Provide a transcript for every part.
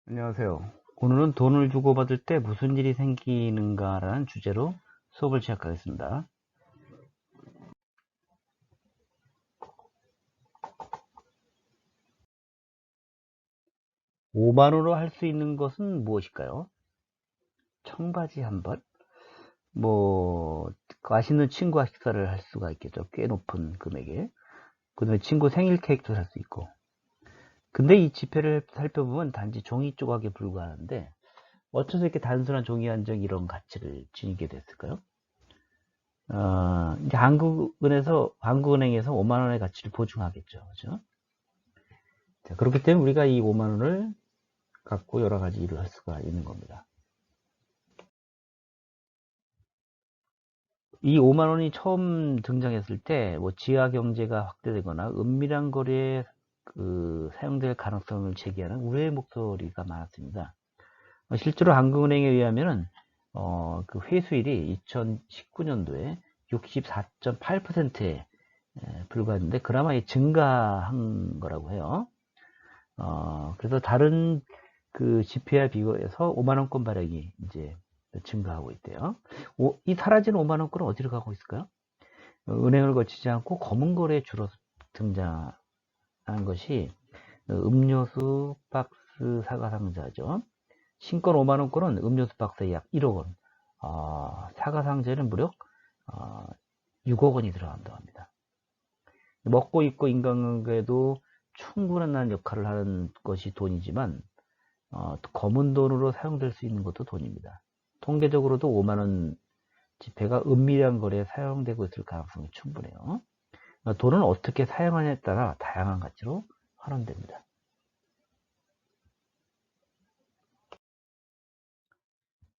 안녕하세요. 오늘은 돈을 주고받을 때 무슨 일이 생기는가라는 주제로 수업을 시작하겠습니다. 5만원으로 할 수 있는 것은 무엇일까요? 청바지 한 벌? 맛있는 친구와 식사를 할 수가 있겠죠. 꽤 높은 금액에. 그 다음에 친구 생일 케이크도 살 수 있고. 근데 이 지폐를 살펴보면 단지 종이 조각에 불과하는데, 어째서 이렇게 단순한 종이 한 장 이런 가치를 지니게 됐을까요? 이제 한국은행에서 5만원의 가치를 보증하겠죠. 그죠? 자, 그렇기 때문에 우리가 이 5만원을 갖고 여러 가지 일을 할 수가 있는 겁니다. 이 5만원이 처음 등장했을 때, 지하 경제가 확대되거나 은밀한 거래에 사용될 가능성을 제기하는 우려의 목소리가 많았습니다. 실제로 한국은행에 의하면은, 그 회수율이 2019년도에 64.8%에 불과했는데, 그나마 증가한 거라고 해요. 그래서 다른 그 지폐와 비교해서 5만원권 발행이 이제 증가하고 있대요. 이 사라진 5만원권은 어디로 가고 있을까요? 은행을 거치지 않고 검은 거래에 주로 등장한 것이 음료수 박스 사과 상자죠. 신권 5만원권은 음료수 박스에 약 1억 원, 사과 상자에는 무려 6억 원이 들어간다고 합니다. 먹고 입고 인간관계에도 충분한 역할을 하는 것이 돈이지만 검은 돈으로 사용될 수 있는 것도 돈입니다. 통계적으로도 5만원 지폐가 은밀한 거래에 사용되고 있을 가능성이 충분해요. 돈은 어떻게 사용하냐에 따라 다양한 가치로 환원됩니다.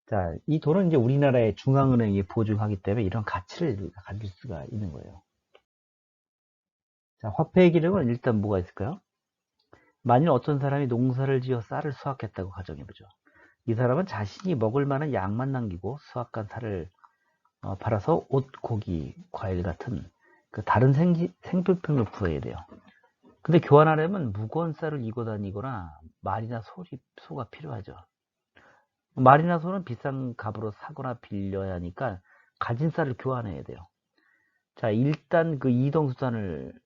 자, 이 돈은 이제 우리나라의 중앙은행이 보증하기 때문에 이런 가치를 가질 수가 있는 거예요. 자, 화폐의 기능은 일단 뭐가 있을까요? 만일 어떤 사람이 농사를 지어 쌀을 수확했다고 가정해보죠. 이 사람은 자신이 먹을 만한 양만 남기고 수확한 쌀을 팔아서 옷, 고기, 과일 같은 그 다른 생필품을 구해야 돼요. 근데 교환하려면 무거운 쌀을 이고 다니거나 말이나 소가 필요하죠. 말이나 소는 비싼 값으로 사거나 빌려야 하니까 가진 쌀을 교환해야 돼요. 자, 일단 그 이동수단을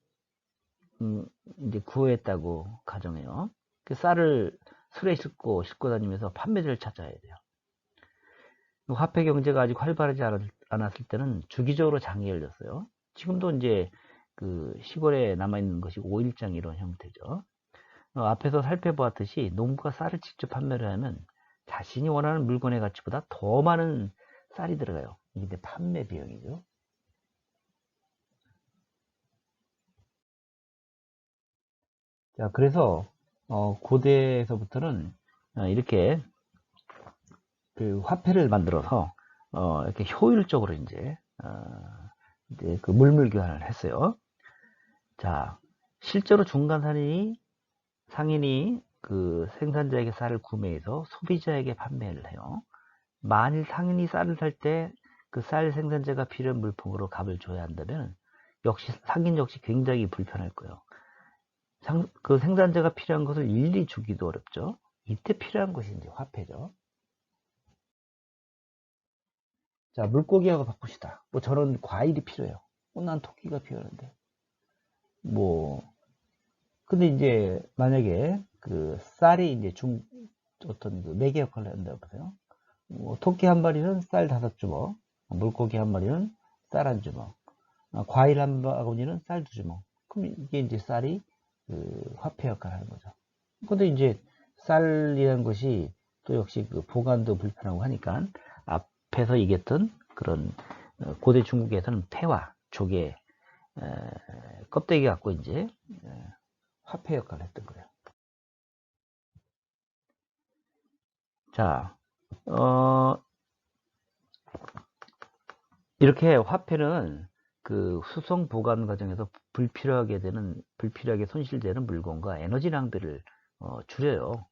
이제 구했다고 가정해요. 그 쌀을 술에 싣고 다니면서 판매자를 찾아야 돼요. 화폐 경제가 아직 활발하지 않았을 때는 주기적으로 장이 열렸어요. 지금도 이제 그 시골에 남아있는 것이 5일장 이런 형태죠. 앞에서 살펴보았듯이 농부가 쌀을 직접 판매를 하면 자신이 원하는 물건의 가치보다 더 많은 쌀이 들어가요. 이게 판매 비용이죠. 자, 그래서 고대에서부터는 이렇게 그 화폐를 만들어서 이렇게 효율적으로 이제 그 물물 교환을 했어요. 자, 실제로 중간 상인이 그 생산자에게 쌀을 구매해서 소비자에게 판매를 해요. 만일 상인이 쌀을 살 때 그 쌀 생산자가 필요한 물품으로 값을 줘야 한다면 상인 역시 굉장히 불편할 거예요. 그 생산자가 필요한 것을 일일이 주기도 어렵죠. 이때 필요한 것이 이제 화폐죠. 자, 물고기하고 바꾸시다. 저런 과일이 필요해요. 난 토끼가 필요한데. 뭐, 근데 이제 만약에 그 쌀이 이제 어떤 그 매개 역할을 한다고 보세요. 토끼 한 마리는 쌀 5주먹, 물고기 한 마리는 쌀 1주먹, 과일 한 바구니는 쌀 2주먹. 그럼 이게 이제 쌀이 그 화폐 역할을 하는 거죠. 근데 이제 쌀이라는 것이 또 역시 그 보관도 불편하고 하니까 앞에서 얘기했던 그런 고대 중국에서는 폐와 조개 껍데기 갖고 이제 화폐 역할을 했던 거예요. 자, 이렇게 화폐는 그 수송 보관 과정에서 불필요하게 손실되는 물건과 에너지 낭비를 줄여요.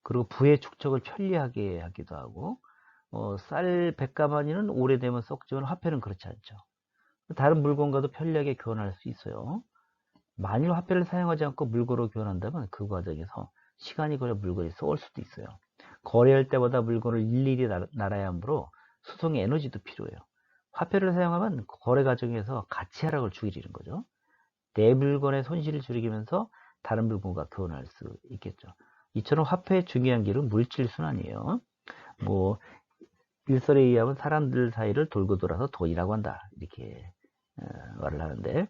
그리고 부의 축적을 편리하게 하기도 하고, 쌀 100가마니는 오래되면 썩지만 화폐는 그렇지 않죠. 다른 물건과도 편리하게 교환할 수 있어요. 만일 화폐를 사용하지 않고 물건으로 교환한다면 그 과정에서 시간이 걸려 물건이 썩을 수도 있어요. 거래할 때마다 물건을 일일이 날아야 하므로 수송의 에너지도 필요해요. 화폐를 사용하면 거래 과정에서 가치 하락을 줄이는 거죠. 내 물건의 손실을 줄이면서 다른 물건과 교환할 수 있겠죠. 이처럼 화폐의 중요한 길은 물질 순환이에요. 뭐 일설에 의하면 사람들 사이를 돌고 돌아서 돈이라고 한다, 이렇게 말을 하는데,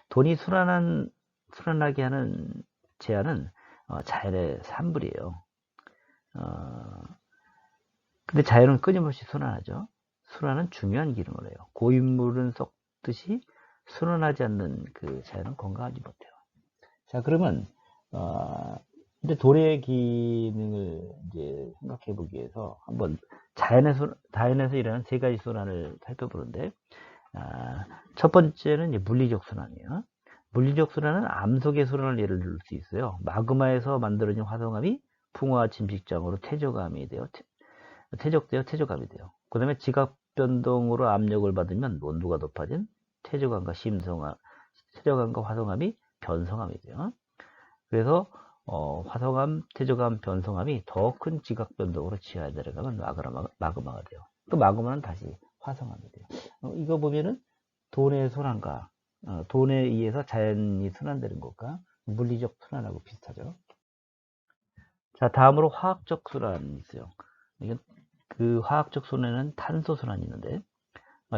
돈이 순환하게 하는 제한은 자연의 산물이에요. 근데 자연은 끊임없이 순환하죠. 순환은 중요한 기능을 해요. 고인물은 썩듯이 순환하지 않는 그 자연은 건강하지 못해요. 자, 그러면 이제 돈의 기능을 이제 생각해 보기 위해서 한번 자연에서 일어나는 세 가지 순환을 살펴보는데, 첫 번째는 이제 물리적 순환이에요. 물리적 순환은 암석의 순환을 예를 들 수 있어요. 마그마에서 만들어진 화성암이 풍화와 침식장으로 퇴적되어 퇴적암이 돼요. 그 다음에 지각 변동으로 압력을 받으면 온도가 높아진 퇴적암과 퇴적암과 화성암이 변성암이 돼요. 그래서 화성암, 퇴적암, 변성암이 더 큰 지각 변동으로 지하에 내려가면 마그마가 돼요. 또 마그마는 다시 화성암이 돼요. 이거 보면은 돈의 순환과 돈에 의해서 자연이 순환되는 것과 물리적 순환하고 비슷하죠. 자, 다음으로 화학적 순환이 있어요. 이건 그 화학적 순환은 탄소 순환이 있는데,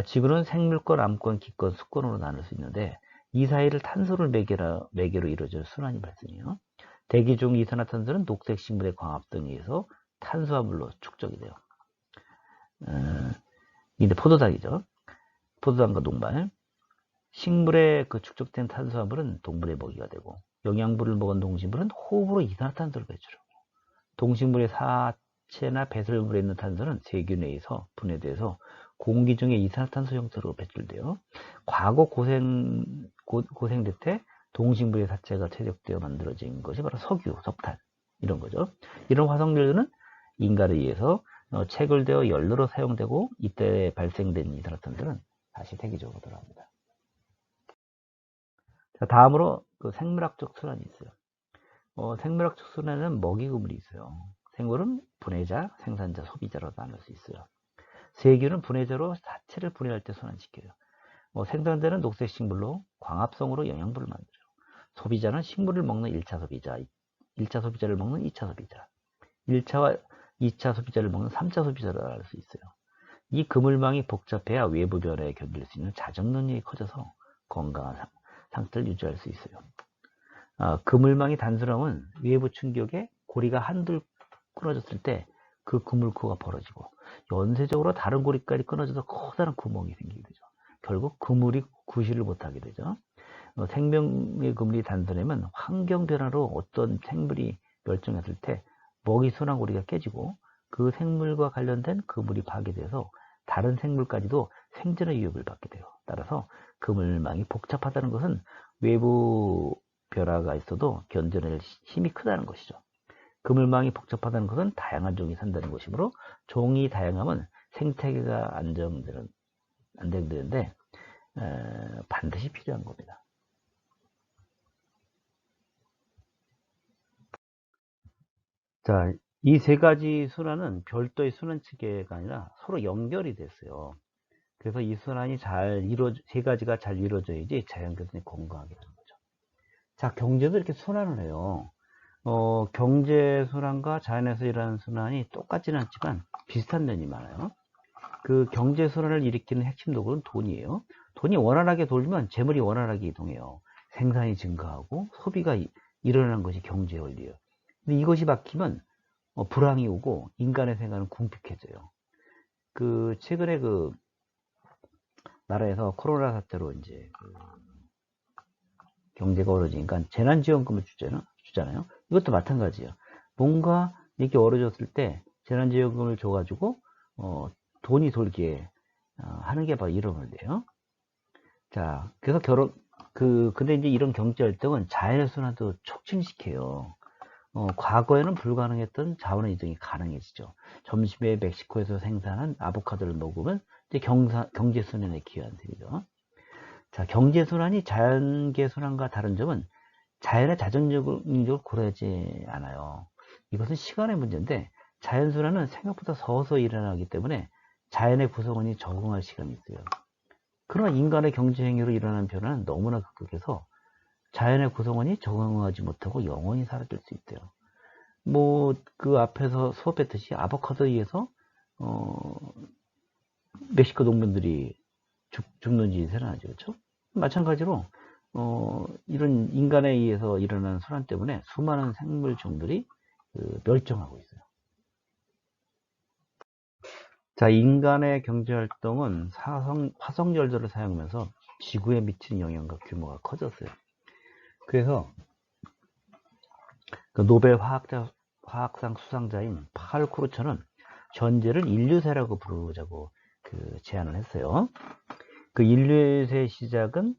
지구는 생물권, 암권, 기권, 수권으로 나눌 수 있는데, 이 사이를 탄소를 매개로 이루어져 순환이 발생해요. 대기 중 이산화탄소는 녹색 식물의 광합 등에 의해서 탄수화물로 축적이 돼요. 이게 포도당이죠. 포도당과 녹말. 식물에 그 축적된 탄수화물은 동물의 먹이가 되고, 영양분을 먹은 동식물은 호흡으로 이산화탄소를 배출하고, 동식물의 사체나 배설물에 있는 탄소는 세균에 의해서 분해돼서 공기 중에 이산화탄소 형태로 배출돼요. 과거 고생될 때 동식물의 사체가 퇴적되어 만들어진 것이 바로 석유, 석탄, 이런 거죠. 이런 화석연료는 인간에 의해서 체결되어 연료로 사용되고, 이때 발생된 이산화탄소는 다시 대기적으로 돌아옵니다. 자, 다음으로 그 생물학적 순환이 있어요. 생물학적 순환은 먹이 그물이 있어요. 생물은 분해자, 생산자, 소비자로 나눌 수 있어요. 세균은 분해자로 사체를 분해할 때 순환시켜요. 생산자는 녹색 식물로 광합성으로 영양분을 만들어요. 소비자는 식물을 먹는 1차 소비자, 1차 소비자를 먹는 2차 소비자, 1차와 2차 소비자를 먹는 3차 소비자로 나눌 수 있어요. 이 그물망이 복잡해야 외부 변화에 견딜 수 있는 자정 능력이 커져서 건강한 상태를 유지할 수 있어요. 그물망이 단순하면 외부 충격에 고리가 한둘 끊어졌을 때 그 그물코가 벌어지고, 연쇄적으로 다른 고리까지 끊어져서 커다란 구멍이 생기게 되죠. 결국 그물이 구실을 못하게 되죠. 생명의 그물이 단순하면 환경 변화로 어떤 생물이 멸종했을 때 먹이 순환고리가 깨지고, 그 생물과 관련된 그물이 파괴돼서 다른 생물까지도 생존의 위협을 받게 돼요. 따라서 그물망이 복잡하다는 것은 외부 변화가 있어도 견뎌낼 힘이 크다는 것이죠. 그물망이 복잡하다는 것은 다양한 종이 산다는 것이므로, 종이 다양하면 생태계가 안정되는데 반드시 필요한 겁니다. 자, 이 세 가지 순환은 별도의 순환 체계가 아니라 서로 연결이 됐어요. 그래서 이 순환이 세 가지가 잘 이루어져야지 자연교선이 건강하게 되는 거죠. 자, 경제도 이렇게 순환을 해요. 경제 순환과 자연에서 일어나는 순환이 똑같지는 않지만 비슷한 면이 많아요. 그 경제 순환을 일으키는 핵심 도구는 돈이에요. 돈이 원활하게 돌면 재물이 원활하게 이동해요. 생산이 증가하고 소비가 일어나는 것이 경제 원리예요. 근데 이것이 막히면 불황이 오고 인간의 생활은 궁핍해져요. 최근에 나라에서 코로나 사태로 이제 경제가 어려지니까 재난지원금을 주잖아요. 이것도 마찬가지예요. 뭔가 이렇게 어려졌을 때 재난지원금을 줘가지고 돈이 돌게 하는 게 바로 이런 건데요. 자, 그래서 근데 이제 이런 경제 활동은 자연의 순환도 촉진시켜요. 과거에는 불가능했던 자원의 이동이 가능해지죠. 점심에 멕시코에서 생산한 아보카도를 먹으면 이제 경제 순환에 기여한 셈이죠. 자, 경제순환이 자연계순환과 다른 점은 자연의 자전적으로 고려하지 않아요. 이것은 시간의 문제인데 자연순환은 생각보다 서서히 일어나기 때문에 자연의 구성원이 적응할 시간이 있어요. 그러나 인간의 경제행위로 일어나는 변화는 너무나 급격해서 자연의 구성원이 적응하지 못하고 영원히 사라질 수 있대요. 뭐 그 앞에서 수업했듯이 아보카도에서 멕시코 농민들이 죽는 일이 일어나죠. 그렇죠? 마찬가지로 이런 인간에 의해서 일어나는 순환 때문에 수많은 생물종들이 멸종하고 있어요. 자, 인간의 경제활동은 화성열도를 사용하면서 지구에 미치는 영향과 규모가 커졌어요. 그래서 그 노벨 화학상 수상자인 팔 크루처는 전제를 인류세라고 부르자고 제안을 했어요. 그 인류세의 시작은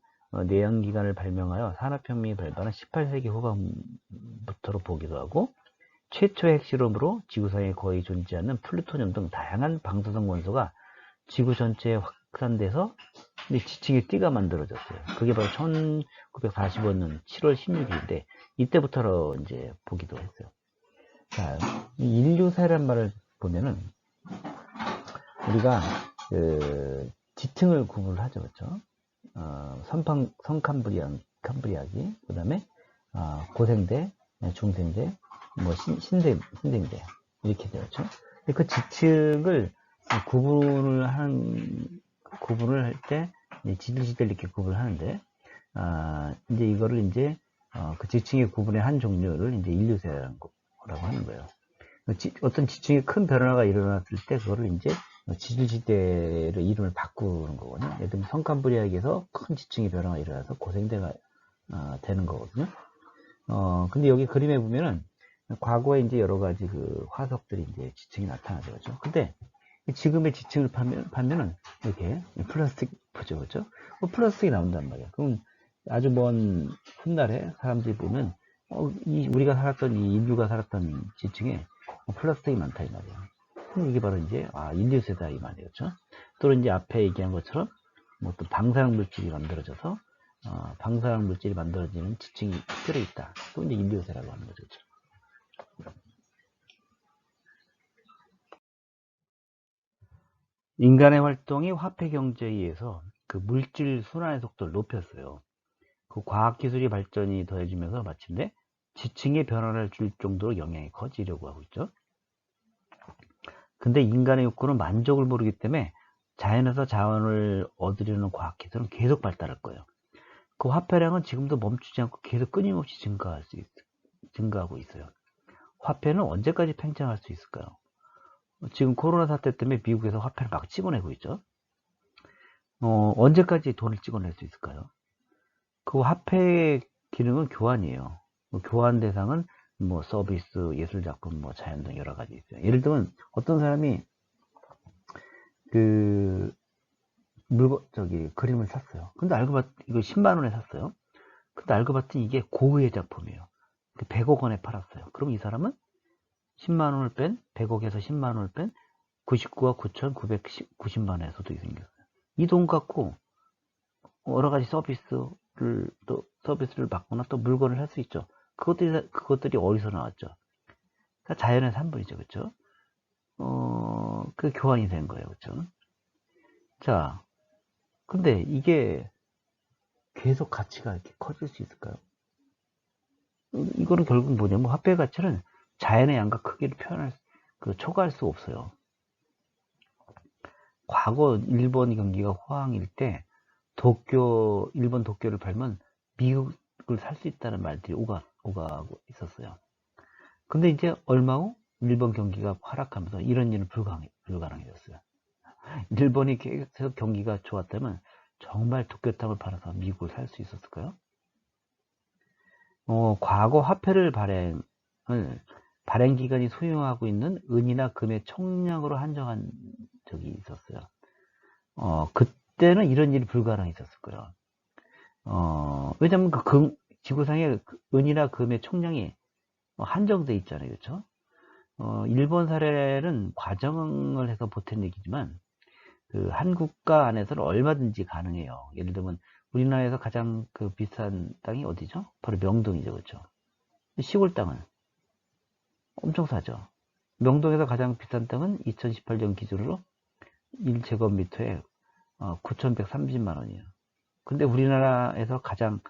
내연기관을 발명하여 산업혁명이 발발한 18세기 후반부터로 보기도 하고, 최초의 핵실험으로 지구상에 거의 존재하지 않는 플루토늄 등 다양한 방사성 원소가 지구 전체에 확산돼서 지층의 띠가 만들어졌어요. 그게 바로 1945년 7월 16일인데 이때부터 이제 보기도 했어요. 자, 인류세란 말을 보면은 우리가 지층을 구분을 하죠, 그렇죠? 성캄브리아기, 그 다음에 고생대, 중생대, 뭐 신생대 이렇게 되었죠. 그 지층을 구분을 할 때 지질시대를 이렇게 구분을 하는데 이제 이거를 이제 그 지층의 구분의 한 종류를 이제 인류세라고 하는 거예요. 어떤 지층에 큰 변화가 일어났을 때 그거를 이제 지질시대로 이름을 바꾸는 거거든요. 예를 들면 성캄브리아에서 큰 지층의 변화가 일어나서 고생대가 되는 거거든요. 근데 여기 그림에 보면은 과거에 이제 여러 가지 그 화석들이 이제 지층이 나타나죠, 그렇죠? 근데 지금의 지층을 파면은 이렇게 플라스틱이죠, 그렇죠? 플라스틱이 나온단 말이에요. 그럼 아주 먼 훗날에 사람들이 보면 우리가 살았던 이 인류가 살았던 지층에 플라스틱이 많다 이 말이에요. 그럼 이게 바로 이제 인류세다 이 말이에요, 그렇죠? 또는 이제 앞에 얘기한 것처럼 뭐 또 방사능 물질이 만들어져서 방사능 물질이 만들어지는 지층이 특별히 있다. 또 이제 인류세라고 하는 거죠, 그렇죠? 인간의 활동이 화폐 경제에 의해서 그 물질 순환의 속도를 높였어요. 그 과학기술이 발전이 더해지면서 마침내 지층의 변화를 줄 정도로 영향이 커지려고 하고 있죠. 근데 인간의 욕구는 만족을 모르기 때문에 자연에서 자원을 얻으려는 과학기술은 계속 발달할 거예요. 그 화폐량은 지금도 멈추지 않고 계속 끊임없이 증가하고 있어요. 화폐는 언제까지 팽창할 수 있을까요? 지금 코로나 사태 때문에 미국에서 화폐를 막 찍어내고 있죠. 언제까지 돈을 찍어낼 수 있을까요? 그 화폐의 기능은 교환이에요. 교환 대상은 뭐 서비스, 예술작품, 뭐 자연 등 여러 가지 있어요. 예를 들면 어떤 사람이 그 그림을 샀어요. 근데 알고 봤더니 이거 10만 원에 샀어요. 근데 알고 봤더니 이게 고흐의 작품이에요. 100억 원에 팔았어요. 그럼 이 사람은 10만 원을 뺀 100억에서 10만 원을 뺀 99억 9,990만 원의 소득이 생겼어요. 이 돈 갖고 여러 가지 서비스를 받거나 또 물건을 할 수 있죠. 그것들이 어디서 나왔죠? 그러니까 자연의 산물이죠, 그렇죠? 그 교환이 된 거예요, 그렇죠? 자, 근데 이게 계속 가치가 이렇게 커질 수 있을까요? 이거는 결국 뭐냐면 화폐 가치는 자연의 양과 크기를 초과할 수 없어요. 과거 일본 경기가 호황일 때 일본 도쿄를 팔면 미국을 살 수 있다는 말들이 오가고 있었어요. 근데 이제 얼마 후 일본 경기가 하락하면서 이런 일은 불가능해졌어요. 일본이 계속 경기가 좋았다면 정말 도쿄탕을 팔아서 미국을 살 수 있었을까요? 과거 화폐를 발행 기간이 소요하고 있는 은이나 금의 총량으로 한정한 적이 있었어요. 그때는 이런 일이 불가능했었을 거예요. 왜냐면 지구상에 은이나 금의 총량이 한정돼 있잖아요, 그렇죠? 일본 사례는 과정을 해서 보탠 얘기지만 그 한 국가 안에서는 얼마든지 가능해요. 예를 들면 우리나라에서 가장 그 비싼 땅이 어디죠? 바로 명동이죠. 그렇죠? 시골 땅은 엄청 싸죠. 명동에서 가장 비싼 땅은 2018년 기준으로 1제곱미터에 9,130만 원이에요. 근데 우리나라에서 가장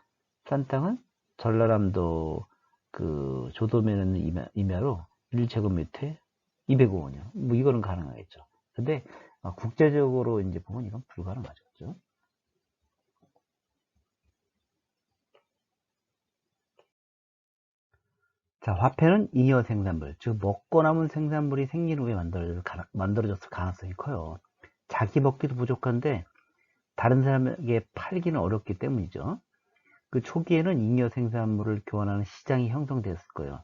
싼 땅은 전라남도 그 조도면에 있는 임야로 1제곱미터에 205원이요. 뭐 이거는 가능하겠죠. 근데 국제적으로 이제 보면 이건 불가능하죠. 그렇죠? 자, 화폐는 잉여 생산물, 즉 먹고 남은 생산물이 생긴 후에 만들어졌을 가능성이 커요. 자기 먹기도 부족한데 다른 사람에게 팔기는 어렵기 때문이죠. 그 초기에는 잉여 생산물을 교환하는 시장이 형성됐을 거예요.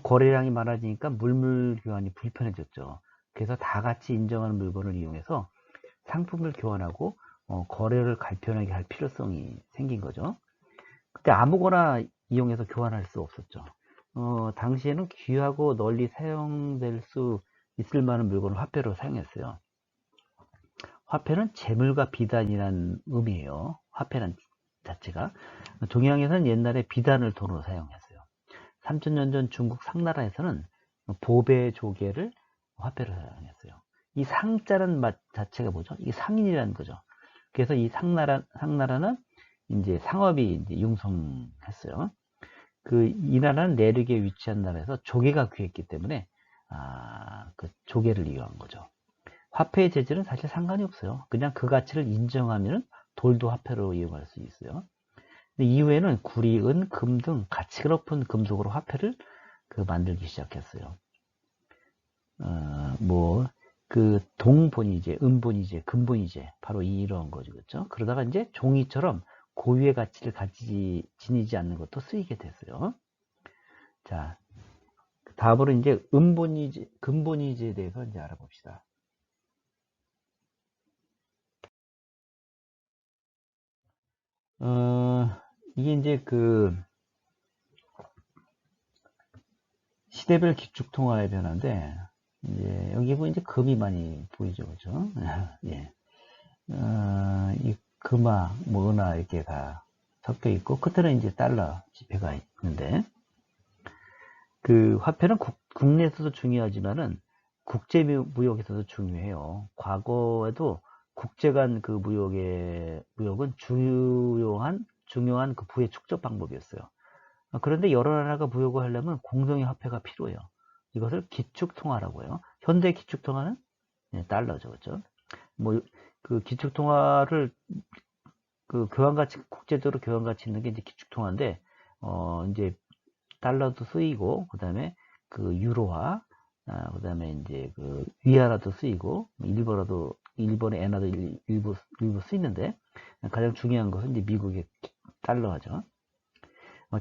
거래량이 많아지니까 물물 교환이 불편해졌죠. 그래서 다 같이 인정하는 물건을 이용해서 상품을 교환하고 거래를 간편하게 할 필요성이 생긴 거죠. 그때 아무거나 이용해서 교환할 수 없었죠. 당시에는 귀하고 널리 사용될 수 있을 만한 물건을 화폐로 사용했어요. 화폐는 재물과 비단이라는 의미예요. 화폐란 자체가. 동양에서는 옛날에 비단을 돈으로 사용했어요. 3000년 전 중국 상나라에서는 보배 조개를 화폐로 사용했어요. 이 상자는 맛 자체가 뭐죠? 이 상인이라는 거죠. 그래서 이 상나라는 이제 상업이 이제 융성했어요. 이 나라는 내륙에 위치한 나라에서 조개가 귀했기 때문에 그 조개를 이용한 거죠. 화폐의 재질은 사실 상관이 없어요. 그냥 그 가치를 인정하면 돌도 화폐로 이용할 수 있어요. 근데 이후에는 구리, 은, 금 등 가치가 높은 금속으로 화폐를 만들기 시작했어요. 동본위제, 은본위제, 금본위제, 바로 이런 거죠. 그렇죠? 그러다가 이제 종이처럼 고유의 가치를 지니지 않는 것도 쓰이게 됐어요. 자, 다음으로 이제 은본위제, 금본위제에 대해서 이제 알아봅시다. 이게 이제 시대별 기축통화의 변화인데, 이제 여기 보면 이제 금이 많이 보이죠. 그죠? 예. 이 금화, 뭐 은화 이렇게 다 섞여 있고, 끝에는 이제 달러 지폐가 있는데, 화폐는 국내에서도 중요하지만은 국제 무역에서도 중요해요. 과거에도 국제 간 무역은 중요한 부의 축적 방법이었어요. 그런데 여러 나라가 무역을 하려면 공동의 화폐가 필요해요. 이것을 기축통화라고 해요. 현대 기축통화는 달러죠. 그렇죠? 기축통화를 국제적으로 교환가치 있는 게 이제 기축통화인데, 이제 달러도 쓰이고, 그 다음에 유로화, 그 다음에 이제 위안화도 쓰이고, 일본의 엔화도 일부 쓰이는데, 가장 중요한 것은 이제 미국의 달러죠.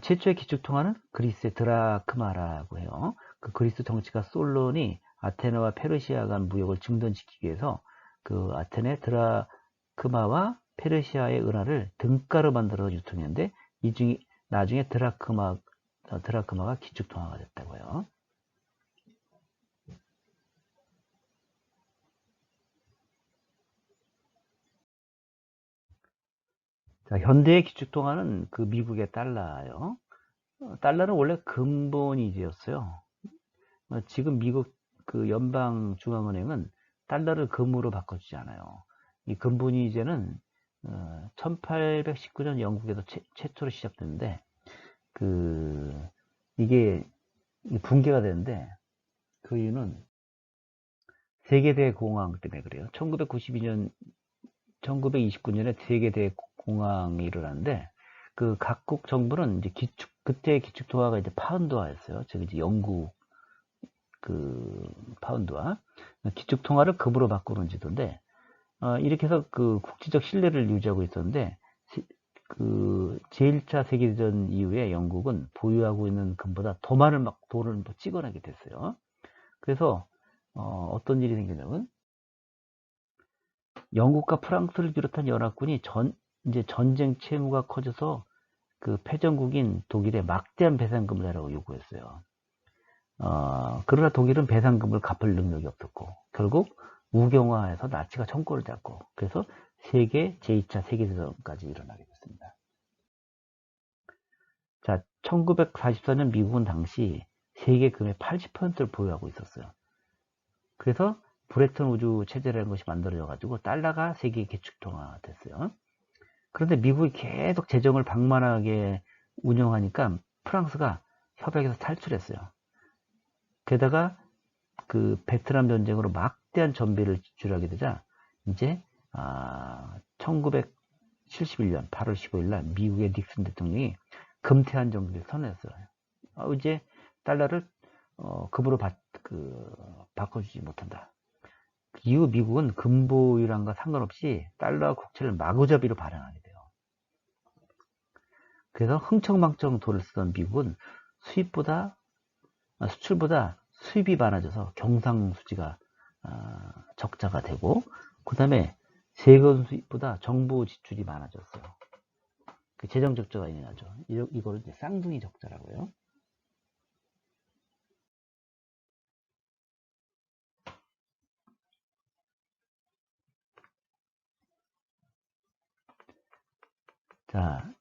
최초의 기축통화는 그리스의 드라크마라고 해요. 그리스 정치가 솔론이 아테네와 페르시아 간 무역을 중단시키기 위해서 아테네 드라크마와 페르시아의 은화를 등가로 만들어서 유통했는데, 나중에 드라크마가 기축통화가 됐다고 해요. 자, 현대의 기축통화는 미국의 달러예요. 달러는 원래 근본위제였어요. 지금 미국 연방중앙은행은 달러를 금으로 바꿔주지 않아요. 이 근본위제는 1819년 영국에서 최초로 시작됐는데, 이게 붕괴가 되는데, 그 이유는 세계대공황 때문에 그래요. 1929년에 세계대공황이 일어났는데, 각국 정부는 이제 그때 기축통화가 이제 파운드화였어요. 즉 이제 영국 파운드화, 기축통화를 금으로 바꾸는 지도인데, 이렇게 해서 국제적 신뢰를 유지하고 있었는데, 제1차 세계대전 이후에 영국은 보유하고 있는 금보다 더 많은 돈을 찍어내게 됐어요. 그래서 어떤 일이 생기냐면, 영국과 프랑스를 비롯한 연합군이 이제 전쟁 채무가 커져서 패전국인 독일에 막대한 배상금을 내라고 요구했어요. 그러나 독일은 배상금을 갚을 능력이 없었고, 결국 우경화해서 나치가 정권을 잡고, 그래서 세계 제2차 세계대전까지 일어나게 됐습니다. 자, 1944년 미국은 당시 세계 금의 80%를 보유하고 있었어요. 그래서 브레튼 우주 체제라는 것이 만들어져 가지고 달러가 세계 기축통화가 됐어요. 그런데 미국이 계속 재정을 방만하게 운영하니까 프랑스가 협약에서 탈출했어요. 게다가 그 베트남 전쟁으로 막대한 전비를 지출하게 되자 이제 1971년 8월 15일 날 미국의 닉슨 대통령이 금태한 정기를 선언했어요. 이제 달러를 금으로 바꿔주지 못한다. 이후 미국은 금보유랑과 상관없이 달러와 국채를 마구잡이로 발행하게 돼요. 그래서 흥청망청 돈을 쓰던 미국은 수출보다 수입이 많아져서 경상수지가 적자가 되고, 그 다음에 세금 수입보다 정부 지출이 많아졌어요. 그 재정 적자가 일어나죠. 이거를 이제 쌍둥이 적자라고 해요. 자,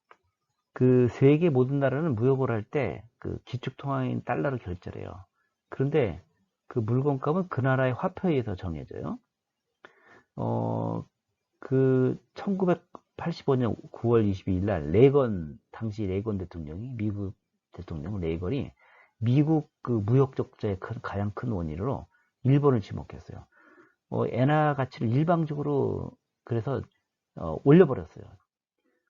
그 세계 모든 나라는 무역을 할 때 그 기축통화인 달러로 결제를 해요. 그런데 그 물건값은 그 나라의 화폐에 의해서 정해져요. 그 1985년 9월 22일 날 당시 레건 대통령이, 미국 대통령 레건이 미국 그 무역 적자의 가장 큰 원인으로 일본을 지목했어요. 엔화 가치를 일방적으로 그래서 올려버렸어요.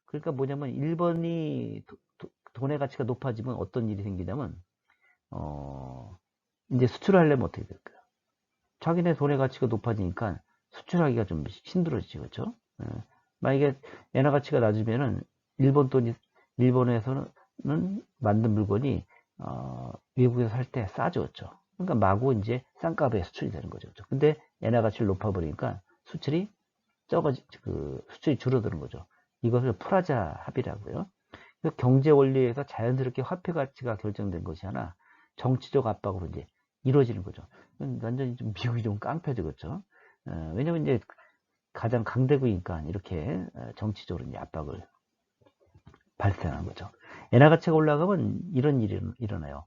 그러니까 뭐냐면 일본이 돈의 가치가 높아지면 어떤 일이 생기냐면 이제 수출하려면 어떻게 될까요? 자기네 돈의 가치가 높아지니까 수출하기가 좀 힘들어지죠, 그렇죠? 만약에 엔화 가치가 낮으면은 일본에서는 만든 물건이 외국에서 살 때 싸죠, 그렇죠? 그러니까 마구 이제 싼값에 수출이 되는 거죠, 그렇죠? 근데 엔화 가치를 높아버리니까 수출이 수출이 줄어드는 거죠. 이것을 프라자 합의라고요. 경제 원리에서 자연스럽게 화폐 가치가 결정된 것이 하나 정치적 압박으로 이제 이루어지는 거죠. 완전히 좀 미국이 좀 깡패죠, 그렇죠? 왜냐면 이제 가장 강대국이니까 이렇게 정치적으로 이제 압박을 발생하는 거죠. 엔화 가치가 올라가면 이런 일이 일어나요.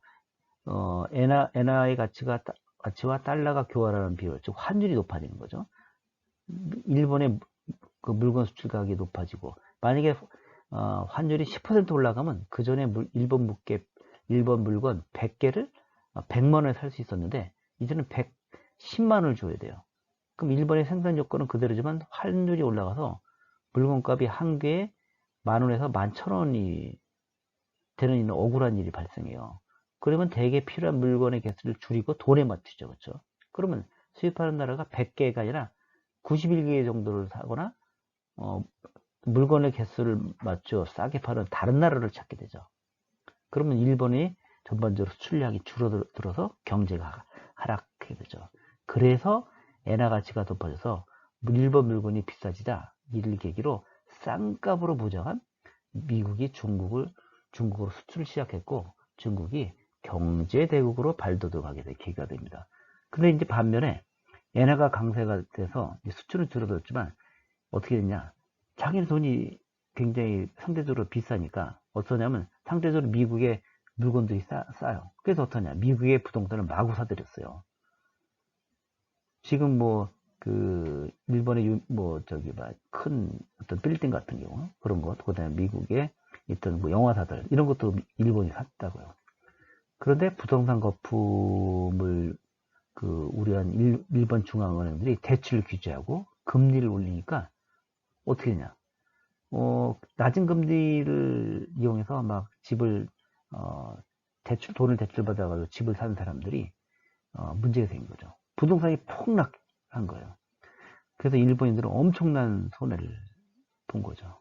엔화의 가치와 달러가 교환하는 비율, 즉 환율이 높아지는 거죠. 일본의 그 물건 수출 가격이 높아지고, 만약에 환율이 10% 올라가면 그 전에 일본 물건 100개를 100만 원에 살 수 있었는데 이제는 110만 원을 줘야 돼요. 그럼 일본의 생산 요건은 그대로지만 환율이 올라가서 물건값이 한 개에 10,000원에서 11,000원이 되는 이런 억울한 일이 발생해요. 그러면 대개 필요한 물건의 개수를 줄이고 돈에 맞추죠, 그렇죠? 그러면 수입하는 나라가 100개가 아니라 91개 정도를 사거나 물건의 개수를 맞춰 싸게 파는 다른 나라를 찾게 되죠. 그러면 일본이 전반적으로 수출량이 줄어들어서 경제가 하락하게 되죠. 그래서 엔화 가치가 높아져서 일본 물건이 비싸지자 이를 계기로 싼 값으로 무장한 미국이 중국으로 수출을 시작했고, 중국이 경제대국으로 발돋움하게 될 계기가 됩니다. 근데 이제 반면에 엔화가 강세가 돼서 수출은 줄어들었지만 어떻게 됐냐? 자기네 돈이 굉장히 상대적으로 비싸니까 어떠냐면 상대적으로 미국의 물건들이 싸요. 그래서 어떠냐? 미국의 부동산을 마구 사들였어요. 지금 일본의 큰 어떤 빌딩 같은 경우, 그런 것, 그 다음에 미국의 있던 영화사들, 이런 것도 일본이 샀다고요. 그런데 부동산 거품을 우려한 일본 중앙은행들이 대출 규제하고 금리를 올리니까 어떻게 되냐? 낮은 금리를 이용해서 막 집을, 돈을 대출받아가지고 집을 사는 사람들이, 문제가 생긴 거죠. 부동산이 폭락한 거예요. 그래서 일본인들은 엄청난 손해를 본 거죠.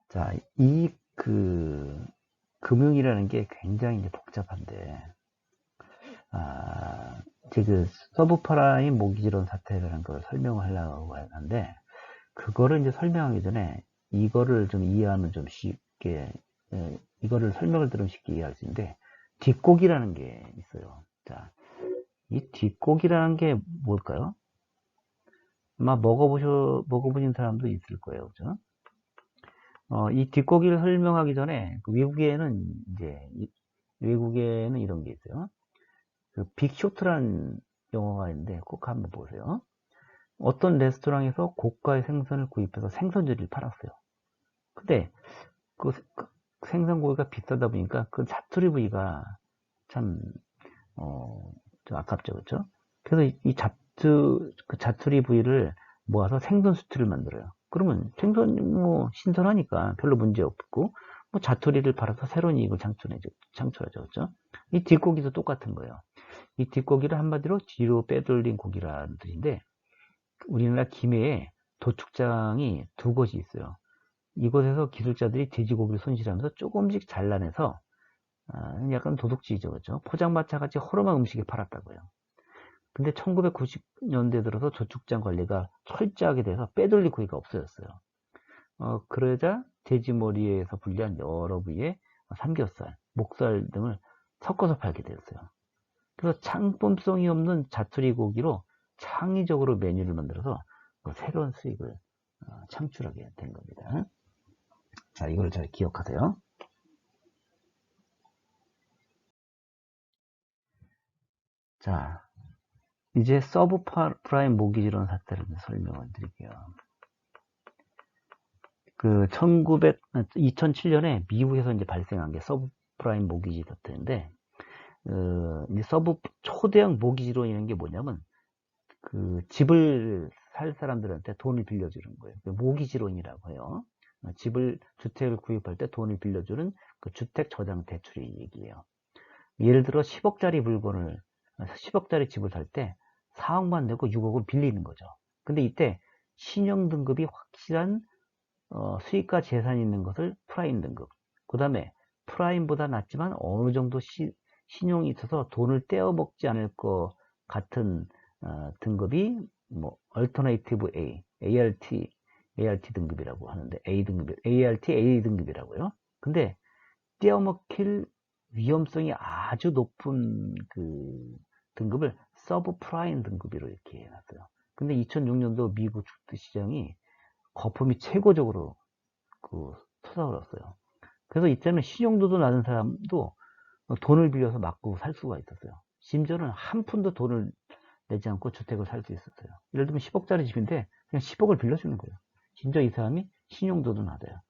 자, 금융이라는 게 굉장히 이제 복잡한데, 이제 서브프라임 모기지론 사태라는 걸 설명을 하려고 하는데, 그거를 이제 설명하기 전에 이거를 좀 이해하면 좀 쉽게, 이거를 설명을 들으면 쉽게 이해할 수 있는데, 뒷고기라는 게 있어요. 자, 이 뒷고기라는 게 뭘까요? 아마 먹어보신 사람도 있을 거예요. 그죠? 이 뒷고기를 설명하기 전에 그 외국에는 이런 게 있어요. 그 빅쇼트라는 영화가 있는데 꼭 한번 보세요. 어떤 레스토랑에서 고가의 생선을 구입해서 생선조리를 팔았어요. 근데 그 생선고기가 비싸다 보니까 그 자투리 부위가 참, 좀 아깝죠. 그렇죠? 그래서 그 자투리 부위를 모아서 생선 스튜를 만들어요. 그러면 생선 뭐 신선하니까 별로 문제 없고 뭐 자투리를 팔아서 새로운 이익을 창출하죠. 그렇죠? 이 뒷고기도 똑같은 거예요. 이 뒷고기를 한마디로 뒤로 빼돌린 고기라는 뜻인데 우리나라 김해에 도축장이 두 곳이 있어요. 이곳에서 기술자들이 돼지고기를 손질하면서 조금씩 잘라내서 약간 도둑질이죠. 그렇죠? 포장마차 같이 허름한 음식을 팔았다고요. 근데 1990년대 들어서 도축장 관리가 철저하게 돼서 빼돌릴 고기가 없어졌어요. 그러자 돼지머리에서 분리한 여러 부위의 삼겹살, 목살 등을 섞어서 팔게 되었어요. 그래서 창품성이 없는 자투리 고기로 창의적으로 메뉴를 만들어서 새로운 수익을 창출하게 된 겁니다. 자, 이걸 잘 기억하세요. 자, 이제 서브프라임 모기지론 사태를 설명을 드릴게요. 2007년에 미국에서 이제 발생한 게 서브프라임 모기지 사태인데, 이 초대형 모기지론이라는 게 뭐냐면, 집을 살 사람들한테 돈을 빌려주는 거예요. 모기지론이라고 해요. 주택을 구입할 때 돈을 빌려주는 그 주택 저장 대출이 얘기예요. 예를 들어 10억짜리 집을 살 때 4억만 내고 6억을 빌리는 거죠. 근데 이때 신용 등급이 확실한 수익과 재산이 있는 것을 프라임 등급. 그 다음에 프라임보다 낮지만 어느 정도 신용이 있어서 돈을 떼어먹지 않을 것 같은 등급이 뭐 얼터네이티브 ART 등급이라고 하는데 ART A 등급이라고요. 근데 떼어먹힐 위험성이 아주 높은 그 등급을 서브프라임 등급으로 이렇게 해놨어요. 근데 2006년도 미국 주택 시장이 거품이 최고적으로 솟아올랐어요. 그래서 이때는 신용도도 낮은 사람도 돈을 빌려서 맞고 살 수가 있었어요. 심지어는 한 푼도 돈을 내지 않고 주택을 살 수 있었어요. 예를 들면 10억짜리 집인데 그냥 10억을 빌려주는 거예요. 심지어 이 사람이 신용도도 낮아요.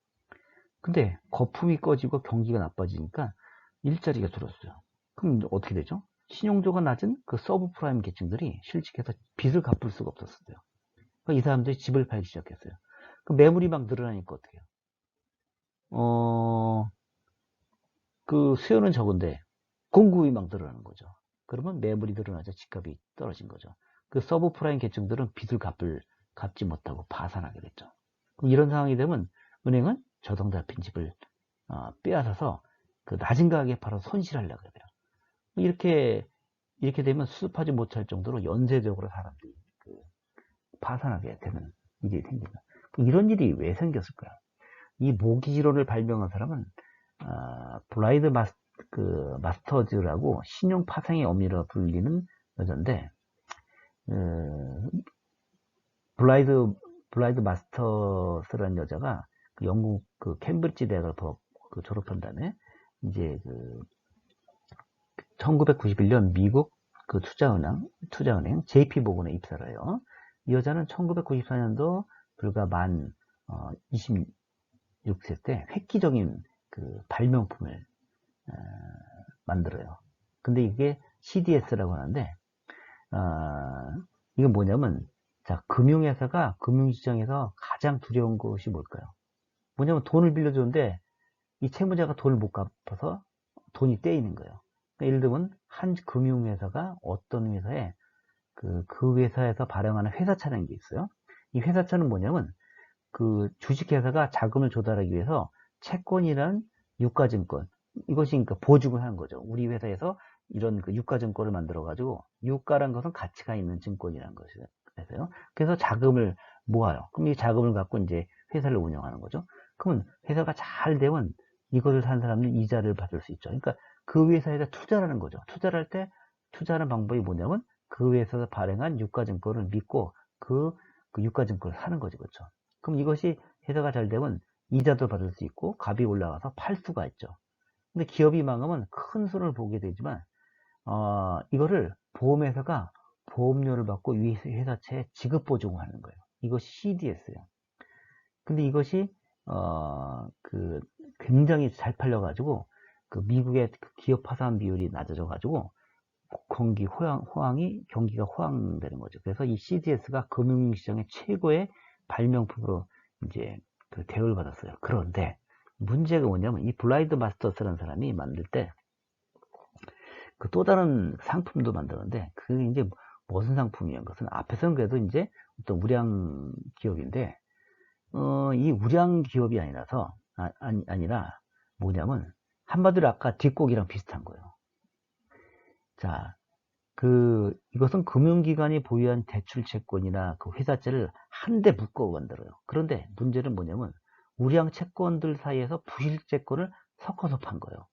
근데 거품이 꺼지고 경기가 나빠지니까 일자리가 줄었어요. 그럼 어떻게 되죠? 신용도가 낮은 그 서브프라임 계층들이 실직해서 빚을 갚을 수가 없었어요. 그러니까 이 사람들이 집을 팔기 시작했어요. 그 매물이 막 늘어나니까 어떻게 해요? 그 수요는 적은데 공급이 막 늘어나는 거죠. 그러면 매물이 늘어나자 집값이 떨어진 거죠. 그 서브프라임 계층들은 빚을 갚지 못하고 파산하게 됐죠. 그럼 이런 상황이 되면 은행은 저당 잡힌 집을 빼앗아서 그 낮은 가격에 팔아서 손실하려고 해요. 이렇게 되면 수습하지 못할 정도로 연쇄적으로 사람들이 파산하게 되는 일이 생깁니다. 이런 일이 왜 생겼을까요? 이 모기지론을 발명한 사람은 블라이드 마스터즈라고 신용 파생의 어미로 불리는 여자인데 블라이드 마스터스라는 여자가 영국 캠브리지 대학을 졸업한 다음에 이제 1991년 미국 투자은행 JP 모건에 입사를 해요. 이 여자는 1994년도 불과 만 26세 때 획기적인 발명품을 만들어요. 근데 이게 CDS라고 하는데 이건 뭐냐면 금융회사가 금융시장에서 가장 두려운 것이 뭘까요? 뭐냐면 돈을 빌려주는데 이 채무자가 돈을 못 갚아서 돈이 떼이는 거예요. 그러니까 예를 들면 한 금융회사가 어떤 회사에 그 회사에서 발행하는 회사차라는 게 있어요. 이 회사차는 뭐냐면 주식회사가 자금을 조달하기 위해서 채권이란 유가증권 이것이 그러니까 보증을 하는 거죠. 우리 회사에서 이런 유가증권을 만들어 가지고 유가란 것은 가치가 있는 증권이라는 것이에요. 그래서 자금을 모아요. 그럼 이 자금을 갖고 이제 회사를 운영하는 거죠. 그러면 회사가 잘 되면 이것을 산 사람은 이자를 받을 수 있죠. 그러니까 그 회사에다 투자를 하는 거죠. 투자를 할 때 투자하는 방법이 뭐냐면 그 회사에서 발행한 유가증권을 믿고 그 유가증권을 사는 거죠. 그렇죠. 그럼 이것이 회사가 잘 되면 이자도 받을 수 있고 값이 올라가서 팔 수가 있죠. 근데 기업이 망하면 큰 손을 보게 되지만 이거를 보험회사가 보험료를 받고 이 회사채에 지급보증하는 거예요. 이것이 CDS예요. 근데 이것이 굉장히 잘 팔려가지고 그 미국의 그 기업 파산 비율이 낮아져가지고 경기가 호황되는 거죠. 그래서 이 CDS가 금융시장의 최고의 발명품으로 이제 그 대우를 받았어요. 그런데 문제가 뭐냐면 이 블라이드 마스터스라는 사람이 만들 때 그 또 다른 상품도 만드는데 그게 이제 무슨 상품이냐는 것은 앞에서는 그래도 이제 어떤 우량 기업인데 이 우량 기업이 아니라 뭐냐면 한마디로 아까 뒷고기랑 비슷한 거예요. 자, 이것은 금융기관이 보유한 대출채권이나 그 회사채를 한데 묶어 만들어요. 그런데 문제는 뭐냐면 우량 채권들 사이에서 부실채권을 섞어서 판 거예요.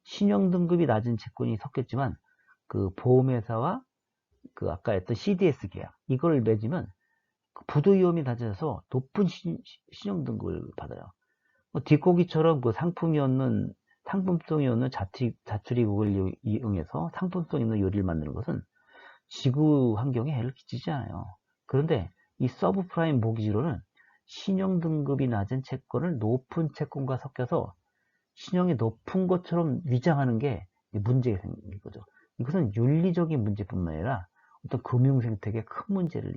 신용등급이 낮은 채권이 섞였지만 그 보험회사와 그 아까 했던 CDS 계약 이걸 맺으면 부도위험이 낮아져서 높은 신용등급을 받아요. 뒷고기처럼 그 상품성이 없는 자투리국을 이용해서 상품성 있는 요리를 만드는 것은 지구 환경에 해를 끼치지 않아요. 그런데 이 서브프라임 모기지로는 신용등급이 낮은 채권을 높은 채권과 섞여서 신용이 높은 것처럼 위장하는 게 문제가 생긴 거죠. 이것은 윤리적인 문제뿐만 아니라 어떤 금융생태계에 큰 문제를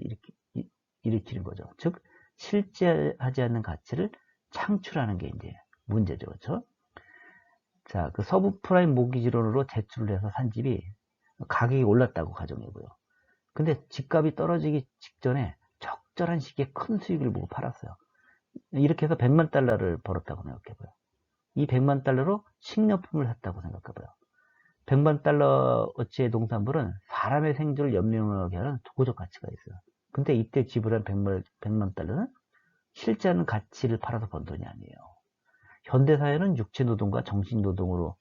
일으키는 거죠. 즉, 실제하지 않는 가치를 창출하는 게 이제 문제죠. 그렇죠? 자, 그 서브프라임 모기지론으로 제출을 해서 산 집이 가격이 올랐다고 가정해보요. 근데 집값이 떨어지기 직전에 적절한 시기에 큰 수익을 보고 팔았어요. 이렇게 해서 100만 달러를 벌었다고 생각해봐요. 이 100만 달러로 식료품을 샀다고 생각해봐요. 100만 달러어치의 농산물은 사람의 생존을 연명하게 하는 도구적 가치가 있어요. 근데 이때 지불한 100만 달러는 실제하는 가치를 팔아서 번 돈이 아니에요. 현대사회는 육체노동과 정신노동으로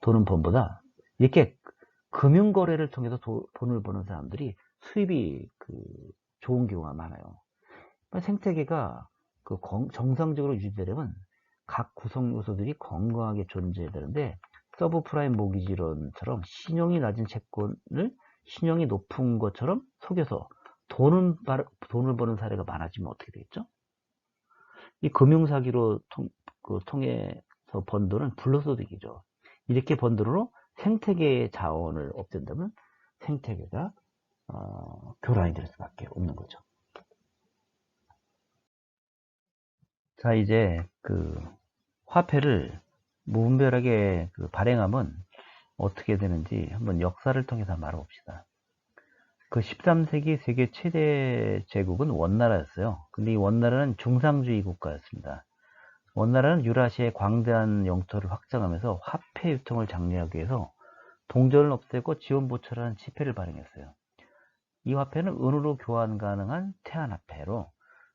돈을 번보다 이렇게 금융거래를 통해서 돈을 버는 사람들이 수입이 좋은 경우가 많아요. 생태계가 정상적으로 유지되려면 각 구성 요소들이 건강하게 존재해야 되는데 서브프라임 모기지론처럼 신용이 낮은 채권을 신용이 높은 것처럼 속여서 돈을 버는 사례가 많아지면 어떻게 되겠죠? 이 금융사기로 통해서 번 돈은 불로소득이죠. 이렇게 번 돈으로 생태계의 자원을 없앤다면 생태계가 교란이 될 수밖에 없는 거죠. 자, 이제 화폐를 무분별하게 발행하면 어떻게 되는지 한번 역사를 통해서 말해봅시다. 13세기 세계 최대 제국은 원나라였어요. 근데 이 원나라는 중상주의 국가였습니다. 원나라는 유라시아의 광대한 영토를 확장하면서 화폐 유통을 장려하기 위해서 동전을 없애고 지원보처라는 지폐를 발행했어요. 이 화폐는 은으로 교환 가능한 태안화폐로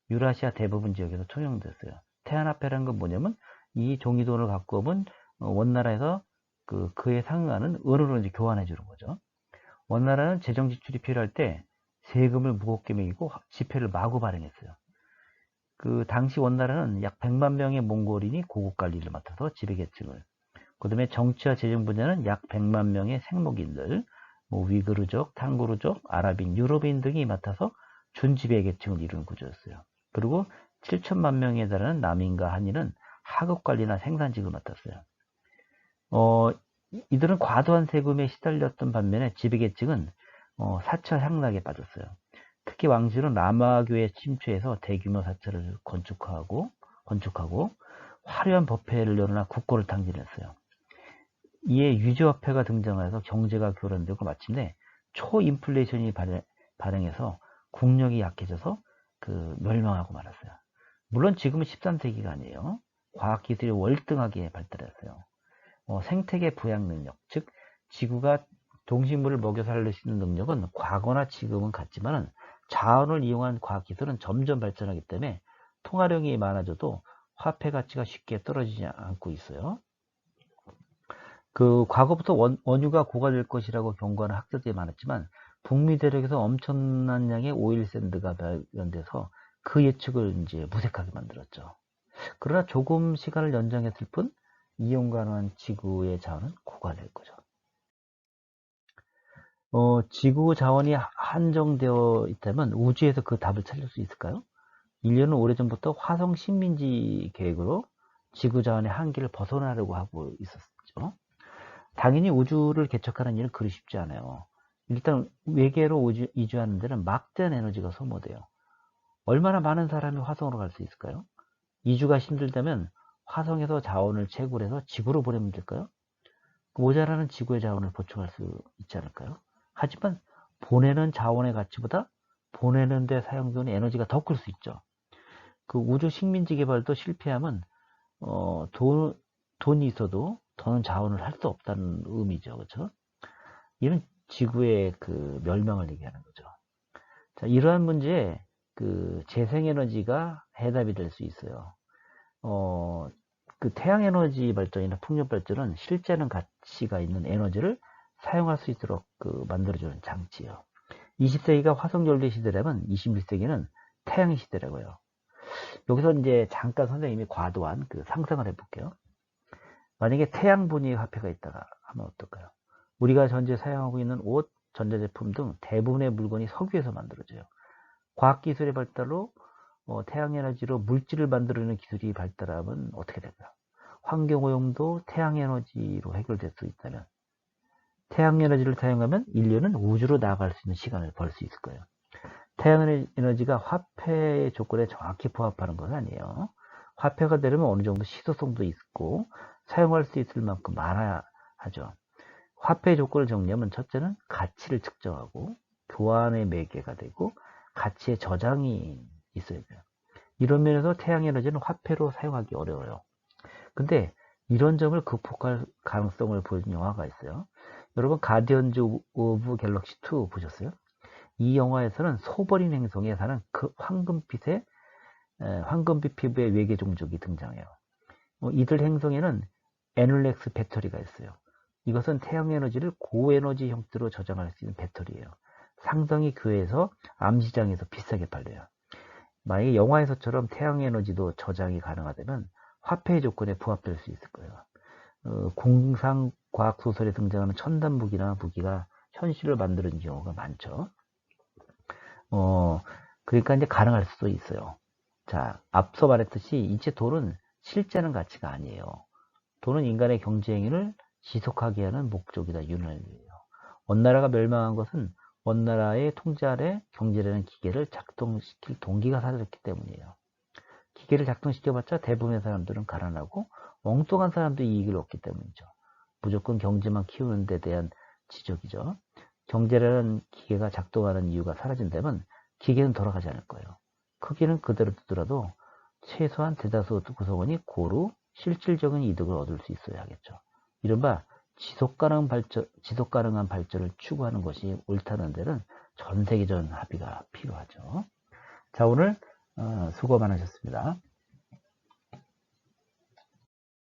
유라시아 대부분 지역에서 통용됐어요. 태안화폐라는 건 뭐냐면 이 종이돈을 갖고 오면 원나라에서 그에 상응하는 은으로 이제 교환해 주는 거죠. 원나라는 재정 지출이 필요할 때 세금을 무겁게 매기고 지폐를 마구 발행했어요. 당시 원나라는 약 100만 명의 몽골인이 고국 관리를 맡아서 지배계층을, 그 다음에 정치와 재정 분야는 약 100만 명의 생목인들, 위그르족, 탕구르족, 아랍인, 유럽인 등이 맡아서 준지배계층을 이루는 구조였어요. 그리고 7천만 명에 달하는 남인과 한인은 하급 관리나 생산직을 맡았어요. 이들은 과도한 세금에 시달렸던 반면에 지배계층은 사찰 향락에 빠졌어요. 특히 왕실은 라마교에 침투해서 대규모 사찰을 건축하고 화려한 법회를 열어나 국고를 탕진했어요. 이에 유지화폐가 등장해서 경제가 교란되고 마침내 초인플레이션이 발행해서 국력이 약해져서 멸망하고 말았어요. 물론 지금은 13세기가 아니에요. 과학기술이 월등하게 발달했어요. 생태계 부양 능력, 즉 지구가 동식물을 먹여 살릴 수 있는 능력은 과거나 지금은 같지만 자원을 이용한 과학기술은 점점 발전하기 때문에 통화량이 많아져도 화폐 가치가 쉽게 떨어지지 않고 있어요. 과거부터 원유가 고갈될 것이라고 경고하는 학자들이 많았지만 북미 대륙에서 엄청난 양의 오일 샌드가 발견돼서 그 예측을 이제 무색하게 만들었죠. 그러나 조금 시간을 연장했을 뿐 이용 가능한 지구의 자원은 고갈될 거죠. 지구 자원이 한정되어 있다면 우주에서 그 답을 찾을 수 있을까요? 인류는 오래전부터 화성 식민지 계획으로 지구 자원의 한계를 벗어나려고 하고 있었죠. 당연히 우주를 개척하는 일은 그리 쉽지 않아요. 일단 외계로 이주하는 데는 막대한 에너지가 소모돼요. 얼마나 많은 사람이 화성으로 갈 수 있을까요? 이주가 힘들다면 화성에서 자원을 채굴해서 지구로 보내면 될까요? 모자라는 지구의 자원을 보충할 수 있지 않을까요? 하지만 보내는 자원의 가치보다 보내는 데 사용되는 에너지가 더 클 수 있죠. 우주 식민지 개발도 실패하면 돈이 있어도 더는 자원을 할 수 없다는 의미죠. 그렇죠? 이런 지구의 멸망을 얘기하는 거죠. 자, 이러한 문제에 재생에너지가 해답이 될 수 있어요. 태양에너지 발전이나 풍력 발전은 실제는 가치가 있는 에너지를 사용할 수 있도록 만들어주는 장치예요. 20세기가 화석연료 시대라면 21세기는 태양 시대라고요. 여기서 이제 잠깐 선생님이 과도한 상상을 해볼게요. 만약에 태양 분위기 화폐가 있다가 하면 어떨까요? 우리가 현재 사용하고 있는 옷, 전자제품 등 대부분의 물건이 석유에서 만들어져요. 과학기술의 발달로 태양에너지로 물질을 만들어내는 기술이 발달하면 어떻게 될까요? 환경오염도 태양에너지로 해결될 수 있다면 태양에너지를 사용하면 인류는 우주로 나아갈 수 있는 시간을 벌 수 있을 거예요. 태양에너지가 화폐의 조건에 정확히 부합하는 건 아니에요. 화폐가 되려면 어느 정도 시소성도 있고 사용할 수 있을 만큼 많아야 하죠. 화폐의 조건을 정리하면 첫째는 가치를 측정하고 교환의 매개가 되고 가치의 저장이 있어야 돼요. 이런 면에서 태양에너지는 화폐로 사용하기 어려워요. 근데 이런 점을 극복할 가능성을 보여준 영화가 있어요. 여러분 가디언즈 오브 갤럭시 2 보셨어요? 이 영화에서는 소버린 행성에 사는 황금빛 피부의 외계 종족이 등장해요. 이들 행성에는 에눌렉스 배터리가 있어요. 이것은 태양에너지를 고에너지 형태로 저장할 수 있는 배터리예요. 상당히 교회에서 암시장에서 비싸게 팔려요. 만약에 영화에서처럼 태양에너지도 저장이 가능하다면 화폐의 조건에 부합될 수 있을 거예요. 공상과학 소설에 등장하는 첨단 무기나 무기가 현실을 만드는 경우가 많죠. 그러니까 이제 가능할 수도 있어요. 자, 앞서 말했듯이 이제 돈은 실제는 가치가 아니에요. 돈은 인간의 경제 행위를 지속하게 하는 목적이다, 윤활유예요. 원나라가 멸망한 것은 원나라의 통제 아래 경제라는 기계를 작동시킬 동기가 사라졌기 때문이에요. 기계를 작동시켜봤자 대부분의 사람들은 가난하고 엉뚱한 사람들이 이익을 얻기 때문이죠. 무조건 경제만 키우는 데 대한 지적이죠. 경제라는 기계가 작동하는 이유가 사라진다면 기계는 돌아가지 않을 거예요. 크기는 그대로 두더라도 최소한 대다수 구성원이 고루 실질적인 이득을 얻을 수 있어야 하겠죠. 이른바 지속 가능한 발전을 추구하는 것이 옳다는 데는 전 세계적인 합의가 필요하죠. 자, 오늘 수고 많으셨습니다.